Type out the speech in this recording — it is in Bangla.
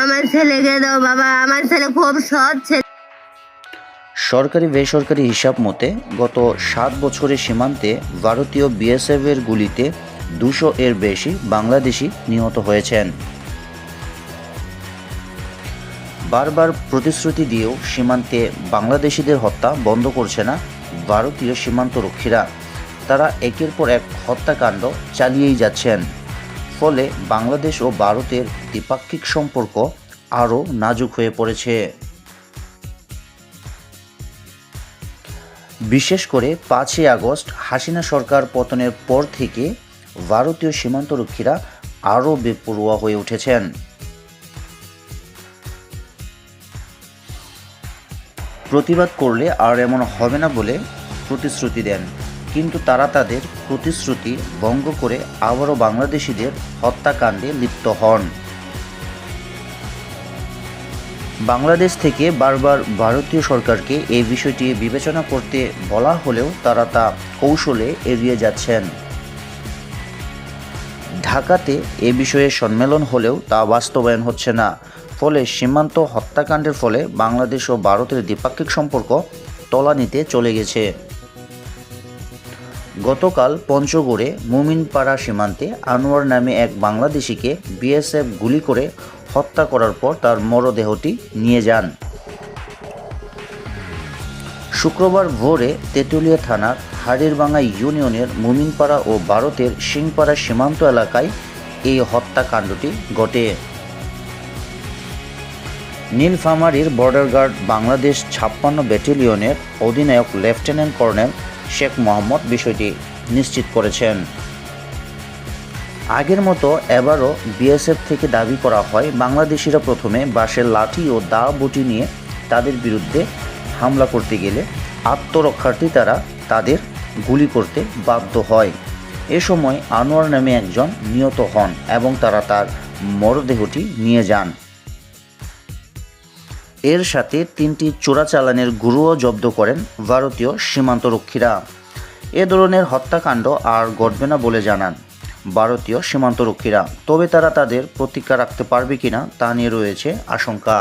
আমার ছেলেকে দাও বাবা, আমার ছেলে খুব সৎ ছেলে। সরকারি বেসরকারি হিসাব মতে গত 7 বছরে সীমান্তে ভারতীয় বিএসএফ এর গুলিতে 200 এর বেশি বাংলাদেশি নিহত হয়েছেন। বারবার প্রতিশ্রুতি দিয়েও সীমান্তে বাংলাদেশিদের হত্যা বন্ধ করছে না ভারতীয় সীমান্তরক্ষীরা। তারা একের পর এক হত্যাকাণ্ড চালিয়েই যাচ্ছেন। ফলে বাংলাদেশ ও ভারতের দ্বিপাক্ষিক সম্পর্ক আরও নাজুক হয়ে পড়েছে। বিশেষ করে 5ই আগস্ট হাসিনা সরকার পতনের পর থেকে ভারতীয় সীমান্তরক্ষীরা আরও বেপরোয়া হয়ে উঠেছেন। প্রতিবাদ করলে আর এমন হবে না বলে প্রতিশ্রুতি দেন, কিন্তু তারা তাদের প্রতিশ্রুতি ভঙ্গ করে আবারও বাংলাদেশিদের হত্যাকাণ্ডে লিপ্ত হন। বাংলাদেশ থেকে বারবার ভারতীয় সরকারকে এই বিষয়টি বিবেচনা করতে বলা হলেও তারা তা কৌশলে এড়িয়ে যাচ্ছেন। ঢাকাতে এ বিষয়ে সম্মেলন হলেও তা বাস্তবায়ন হচ্ছে না। ফলে সীমান্ত হত্যাকাণ্ডের ফলে বাংলাদেশ ও ভারতের দ্বিপাক্ষিক সম্পর্ক তলানিতে চলে গেছে। গতকাল পঞ্চগড়ে মুমিনপাড়া সীমান্তে আনোয়ার নামে এক বাংলাদেশিকে বিএসএফ গুলি করে হত্যা করার পর তার মরদেহটি নিয়ে যান। শুক্রবার ভোরে তেঁতুলিয়া থানার হাড়িরভাঙ্গা ইউনিয়নের মুমিনপাড়া ও ভারতের সিংপাড়া সীমান্ত এলাকায় এই হত্যাকাণ্ডটি ঘটে। নীলফামারীর বর্ডার গার্ড বাংলাদেশ 56 ব্যাটালিয়নের অধিনায়ক লেফটেন্যান্ট কর্নেল শেখ মোহাম্মদ বিষয়টি নিশ্চিত করেছেন। আগের মতো এবারও বিএসএফ থেকে দাবি করা হয় বাংলাদেশিরা প্রথমে বাঁশের লাঠি ও দা বটি নিয়ে তাদের বিরুদ্ধে হামলা করতে গেলে আত্মরক্ষার্থী তারা তাদের গুলি করতে বাধ্য হয়। এ সময় আনোয়ার নামে একজন নিহত হন এবং তারা তার মরদেহটি নিয়ে যান। এর সাথে 3টি চোরাচালানের গুরুও জব্দ করেন ভারতীয় সীমান্তরক্ষীরা। এ ধরনের হত্যাকাণ্ড আর ঘটবে না বলে জানান ভারতীয় সীমান্তরক্ষীরা। তবে তারা তাদের প্রতিজ্ঞা রাখতে পারবে কিনা তা নিয়ে রয়েছে আশঙ্কা।